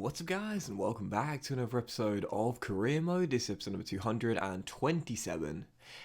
What's up guys, and welcome back to another episode of Career Mode. This is episode number 227.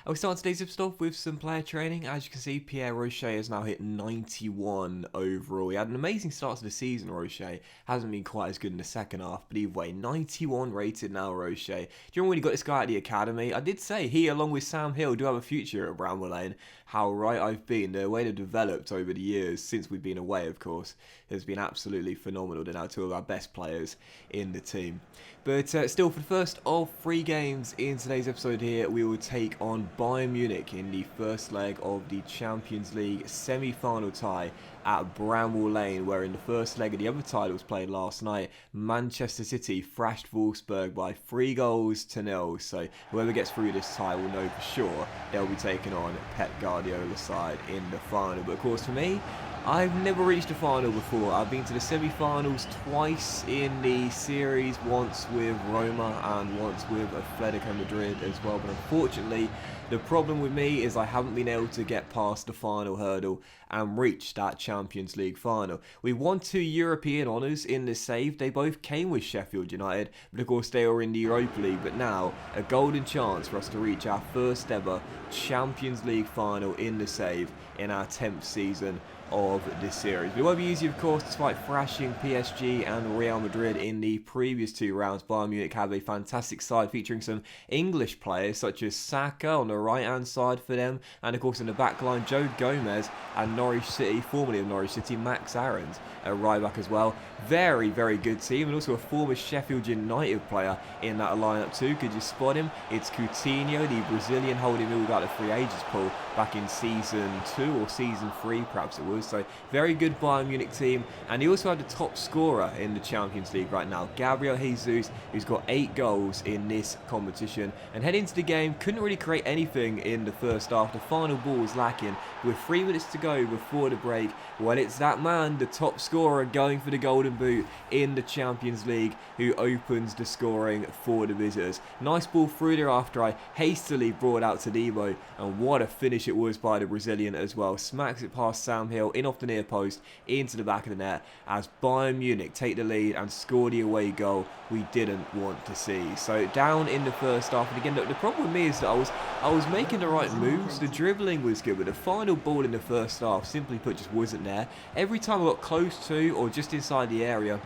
And we start today's episode off with some player training. As you can see, Pierre Rocher has now hit 91 overall. He had an amazing start to the season, Rocher. Hasn't been quite as good in the second half, but either way, 91 rated now, Rocher. Do you remember when he got this guy at the academy? I did say he, along with Sam Hill, do have a future at Bramwell Lane. How right I've been. The way they've developed over the years, since we've been away, of course, has been absolutely phenomenal. They're now two of our best players in the team. But still, for the first of 3 games in today's episode here, we will take on Bayern Munich in the first leg of the Champions League semi-final tie at Bramwell Lane, where in the first leg of the other tie that was played last night, Manchester City thrashed Wolfsburg by 3-0. So whoever gets through this tie will know for sure they'll be taking on Pep Guardiola's side in the final. But of course, for me, I've never reached a final before. I've been to the semi-finals twice in the series, once with Roma and once with Atletico Madrid as well. But unfortunately, the problem with me is I haven't been able to get past the final hurdle and reach that Champions League final. We won 2 European honours in the save. They both came with Sheffield United, but of course they were in the Europa League. But now, a golden chance for us to reach our first ever Champions League final in the save in our 10th season of this series. But it won't be easy, of course, despite thrashing PSG and Real Madrid in the previous 2 rounds. Bayern Munich have a fantastic side featuring some English players such as Saka on the right hand side for them, and of course in the back line Joe Gomez and Norwich City, formerly of Norwich City, Max Aarons at right back as well. Very good team, and also a former Sheffield United player in that lineup too. Could you spot him? It's Coutinho, the Brazilian holding midfielder out of free agents pool back in season 2 or season 3 perhaps it was. So very good Bayern Munich team, and he also had the top scorer in the Champions League right now, Gabriel Jesus, who's got 8 goals in this competition. And heading into the game, couldn't really create anything in the first half. The final ball was lacking with 3 minutes to go before the break. Well, it's that man, the top scorer, going for the golden boot in the Champions League, who opens the scoring for the visitors. Nice ball through there after I hastily brought out to Debo, and what a finish it was by the Brazilian as well. Smacks it past Sam Hill, in off the near post, into the back of the net, as Bayern Munich take the lead and score the away goal we didn't want to see. So down in the first half, and again, look, the problem with me is that I was making the right moves, the dribbling was good, but the final ball in the first half, simply put, just wasn't there. Every time I got close to or just inside the area,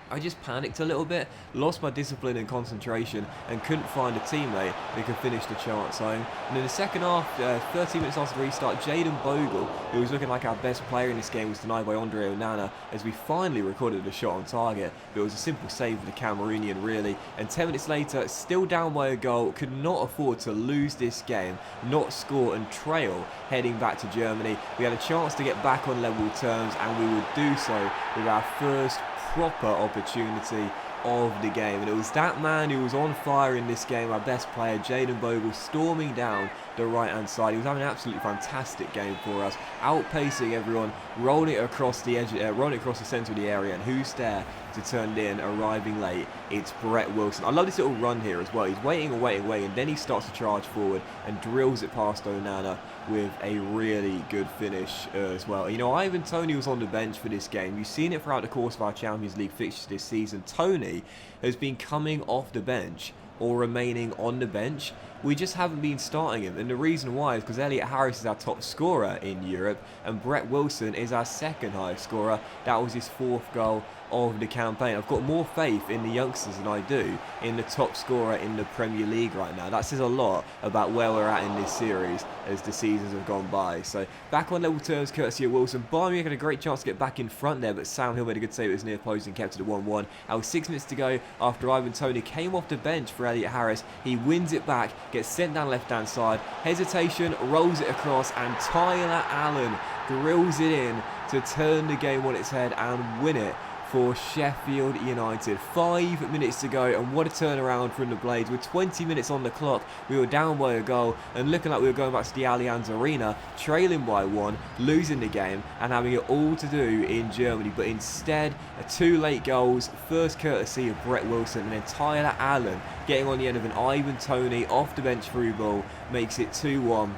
I just panicked a little bit, lost my discipline and concentration, and couldn't find a teammate who could finish the chance home. And in the second half, 13 minutes after the restart, Jadon Bogle, who was looking like our best player in this game, was denied by Andre Onana as we finally recorded a shot on target. But it was a simple save for the Cameroonian, really. And 10 minutes later, still down by a goal, could not afford to lose this game, not score and trail heading back to Germany. We had a chance to get back on level terms, and we would do so with our first proper opportunity of the game. And it was that man who was on fire in this game, our best player, Jadon Bogle, storming down the right hand side. He was having an absolutely fantastic game for us, outpacing everyone, rolling it across the edge, rolling it across the centre of the area, and who's there to turn it in, arriving late? It's Brett Wilson. I love this little run here as well. He's waiting, and then he starts to charge forward and drills it past Onana with a really good finish as well. You know, Ivan Toney was on the bench for this game. You've seen it throughout the course of our Champions League fixtures this season. Toney has been coming off the bench or remaining on the bench. We just haven't been starting him, and the reason why is because Elliot Harris is our top scorer in Europe and Brett Wilson is our second highest scorer. That was his 4th goal of the campaign. I've got more faith in the youngsters than I do in the top scorer in the Premier League right now. That says a lot about where we're at in this series as the seasons have gone by. So back on level terms courtesy of Wilson. Bayern Munich had a great chance to get back in front there, but Sam Hill made a good save at his near post and kept it at 1-1. Out with 6 minutes to go after Ivan Toney came off the bench for Elliot Harris. He wins it back, gets sent down left hand side, hesitation, rolls it across, and Tyler Allen drills it in to turn the game on its head and win it for Sheffield United. 5 minutes to go, and what a turnaround from the Blades. With 20 minutes on the clock, we were down by a goal and looking like we were going back to the Allianz Arena, trailing by 1, losing the game and having it all to do in Germany. But instead, 2 late goals, first courtesy of Brett Wilson, and then Tyler Allen getting on the end of an Ivan Toney off the bench through ball makes it 2-1.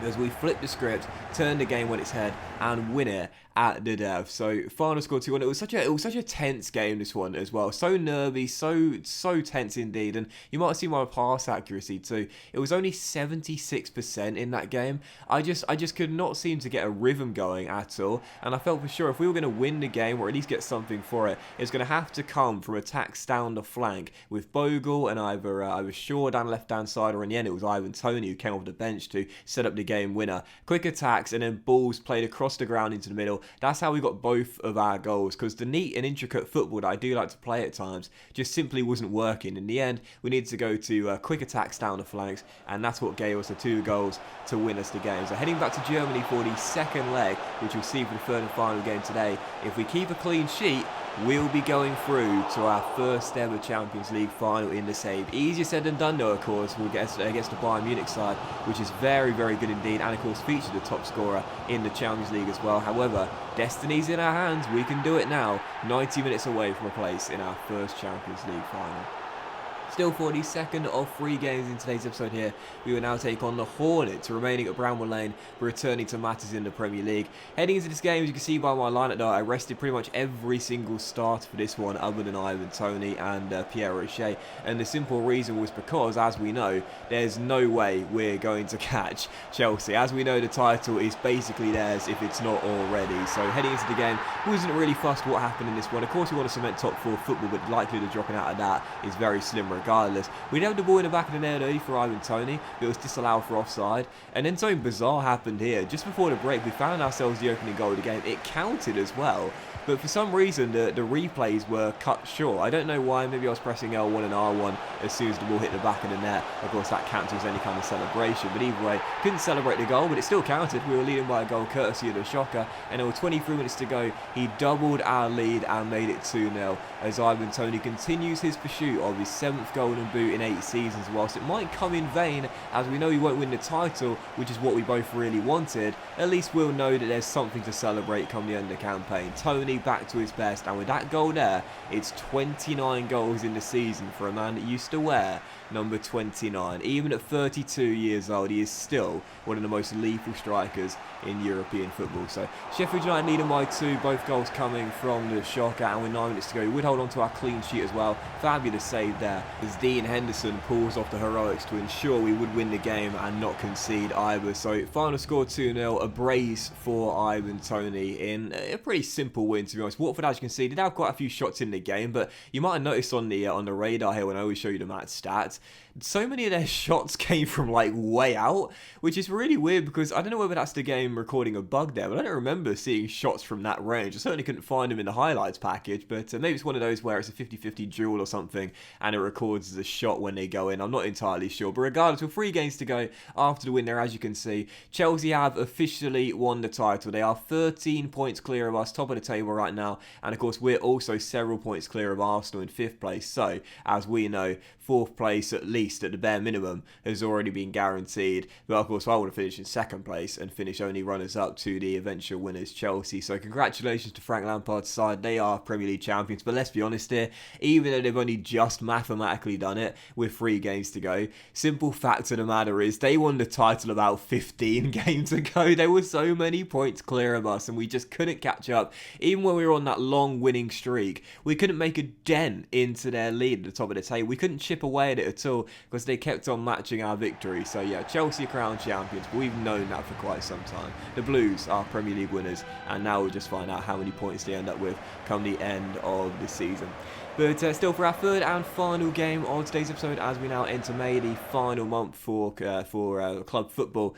As we flip the script, turn the game on its head, and win it at the death. So final score 2-1. It was such a tense game, this one as well. So nervy, so tense indeed. And you might have seen my pass accuracy too. It was only 76% in that game. I just could not seem to get a rhythm going at all. And I felt for sure if we were going to win the game or at least get something for it, it's going to have to come from attacks down the flank with Bogle and either Shaw down the left-hand side, or in the end it was Ivan Toney who came off the bench to set up the game winner. Quick attacks and then balls played across the ground into the middle. That's how we got both of our goals, because the neat and intricate football that I do like to play at times just simply wasn't working. In the end, we needed to go to quick attacks down the flanks, and that's what gave us the 2 goals to win us the game. So heading back to Germany for the second leg, which we'll see for the third and final game today. If we keep a clean sheet, we'll be going through to our first ever Champions League final in the save. Easier said than done though, of course. We'll get against the Bayern Munich side, which is very, very good indeed, and of course featured the top scorer in the Champions League as well. However, destiny's in our hands. We can do it now. 90 minutes away from a place in our first Champions League final. Still for the second of 3 games in today's episode here, we will now take on the Hornets, remaining at Bramwell Lane, returning to matters in the Premier League. Heading into this game, as you can see by my lineup though, I rested pretty much every single starter for this one other than Ivan Toney and Pierre Rocher. And the simple reason was because, as we know, there's no way we're going to catch Chelsea. As we know, the title is basically theirs if it's not already. So heading into the game, wasn't really fussed what happened in this one. Of course we want to cement top 4 football, but the likelihood of dropping out of that is very slim regardless. We did have the ball in the back of the net early for Ivan Toney, but it was disallowed for offside. And then something bizarre happened here. Just before the break, we found ourselves the opening goal of the game. It counted as well. But for some reason, the replays were cut short. I don't know why. Maybe I was pressing L1 and R1 as soon as the ball hit the back of the net. Of course, that cancels any kind of celebration. But either way, couldn't celebrate the goal, but it still counted. We were leading by a goal courtesy of the shocker. And there were 23 minutes to go. He doubled our lead and made it 2-0 as Ivan Toney continues his pursuit of his 7th golden boot in 8 seasons. Whilst it might come in vain, as we know he won't win the title, which is what we both really wanted, at least we'll know that there's something to celebrate come the end of the campaign. Toney back to his best, and with that goal there, it's 29 goals in the season for a man that used to wear number 29. Even at 32 years old, he is still one of the most lethal strikers in European football. So Sheffield United leading by 2, both goals coming from the shocker, and with 9 minutes to go, we would hold on to our clean sheet as well. Fabulous save there as Dean Henderson pulls off the heroics to ensure we would win the game and not concede either. So final score 2-0, a brace for Ivan Toney in a pretty simple win, to be honest. Watford, as you can see, did have quite a few shots in the game, but you might have noticed on the radar here when I always show you the match stats, so many of their shots came from like way out, which is really weird because I don't know whether that's the game recording a bug there, but I don't remember seeing shots from that range. I certainly couldn't find them in the highlights package, but maybe it's one of those where it's a 50-50 duel or something and it records as a shot when they go in. I'm not entirely sure, but regardless, with 3 games to go after the win there, as you can see, Chelsea have officially won the title. They are 13 points clear of us, top of the table right now, and of course we're also several points clear of Arsenal in 5th place. So as we know, 4th place at least at the bare minimum has already been guaranteed. But of course I want to finish in 2nd place and finish only runners up to the eventual winners Chelsea. So congratulations to Frank Lampard's side. They are Premier League champions. But let's be honest here, even though they've only just mathematically done it with 3 games to go, simple fact of the matter is they won the title about 15 games ago. There were so many points clear of us and we just couldn't catch up. Even when we were on that long winning streak, we couldn't make a dent into their lead at the top of the table. We couldn't chip away at it at all because they kept on matching our victory. So yeah, Chelsea crowned champions, but we've known that for quite some time. The Blues are Premier League winners, and now we'll just find out how many points they end up with come the end of the season. But still, for our third and final game of today's episode, as we now enter May, the final month for club football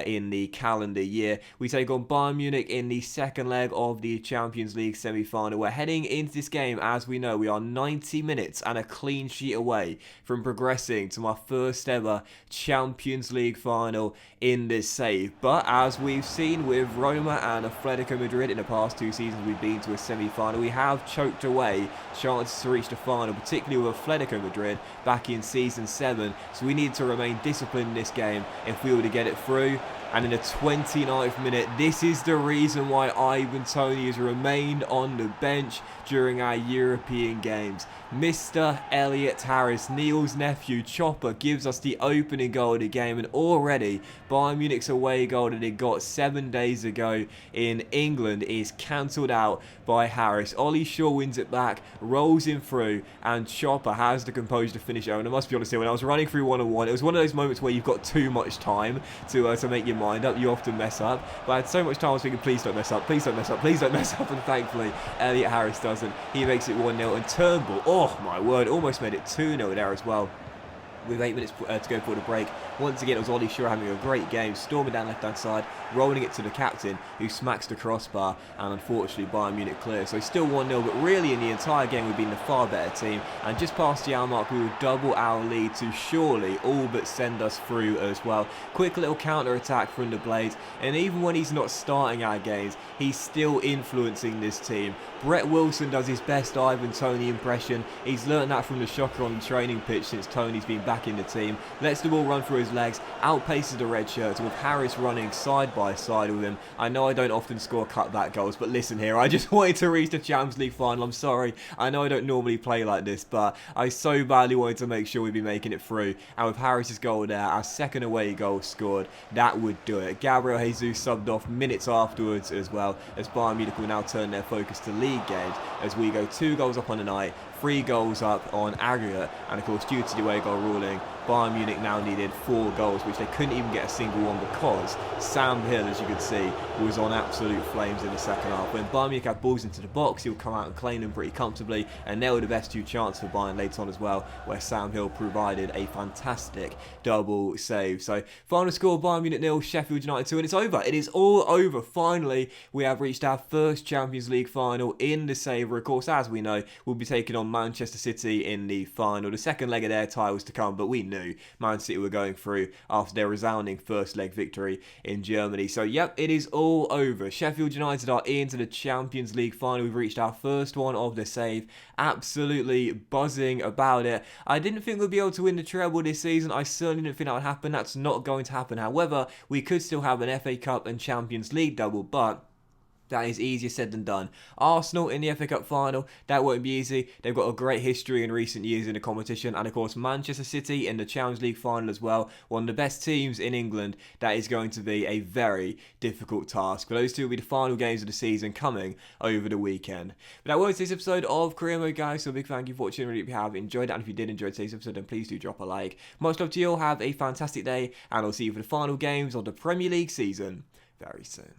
in the calendar year, we take on Bayern Munich in the second leg of the Champions League semi-final. We're heading into this game, as we know, we are 90 minutes and a clean sheet away from progressing to my first ever Champions League final in this save. But as we've seen with Roma and Atletico Madrid in the past 2 seasons we've been to a semi-final, we have choked away chances to reach the final, particularly with Atletico Madrid back in season 7. So we need to remain disciplined in this game if we were to get it through. And in the 29th minute, this is the reason why Ivan Toney has remained on the bench during our European games. Mr. Elliot Harris, Neil's nephew, Chopper, gives us the opening goal of the game, and already Bayern Munich's away goal that it got 7 days ago in England is cancelled out by Harris. Ollie Shaw wins it back, rolls him through, and Chopper has the composure to finish it. And I must be honest here, when I was running through one-on-one, it was one of those moments where you've got too much time to make your mind up. You often mess up, but I had so much time I was thinking, please don't mess up, please don't mess up, please don't mess up, and thankfully Elliot Harris doesn't. He makes it 1-0, and Turnbull, oh my word, almost made it 2-0 there as well, with 8 minutes to go for the break. Once again, it was Ollie Shaw having a great game, storming down left-hand side, rolling it to the captain, who smacks the crossbar, and unfortunately Bayern Munich clear. So still 1-0, but really in the entire game we've been the far better team, and just past the hour mark we will double our lead to surely all but send us through as well. Quick little counter-attack from the Blades, and even when he's not starting our games, he's still influencing this team. Brett Wilson does his best Ivan Toney impression. He's learned that from the shocker on the training pitch since Toney's been back in the team. Lets the ball run through his legs, outpaces the red shirts, with Harris running side by side with him. I know I don't often score cutback goals, but listen here, I just wanted to reach the Champions League final. I'm sorry, I know I don't normally play like this, but I so badly wanted to make sure we'd be making it through. And with Harris's goal there, our second away goal scored, that would do it. Gabriel Jesus subbed off minutes afterwards as well, as Bayern Munich will now turn their focus to league games, as we go 2 goals up on the night, 3 goals up on aggregate, and of course due to the away goal ruling, Bayern Munich now needed 4 goals, which they couldn't even get a single one because Sam Hill, as you could see, was on absolute flames in the second half. When Bayern Munich had balls into the box, he'll come out and claim them pretty comfortably, and they were the best 2 chances for Bayern later on as well, where Sam Hill provided a fantastic double save. So final score, Bayern Munich 0, Sheffield United 2, and it's over. It is all over. Finally, we have reached our first Champions League final in the Sabre. Of course, as we know, we'll be taking on Manchester City in the final. The second leg of their tie was to come, but we knew Man City were going through after their resounding first leg victory in Germany. So yep, it is all over. Sheffield United are into the Champions League final. We've reached our first one of the save. Absolutely buzzing about it. I didn't think we'd be able to win the treble this season. I certainly didn't think that would happen. That's not going to happen. However, we could still have an FA Cup and Champions League double, but that is easier said than done. Arsenal in the FA Cup final, that won't be easy. They've got a great history in recent years in the competition. And of course, Manchester City in the Champions League final as well. One of the best teams in England. That is going to be a very difficult task. But those two will be the final games of the season coming over the weekend. But that was this episode of Career Mode, guys. So a big thank you for watching. Really, if you have enjoyed it, and if you did enjoy today's episode, then please do drop a like. Much love to you all. Have a fantastic day. And I'll see you for the final games of the Premier League season very soon.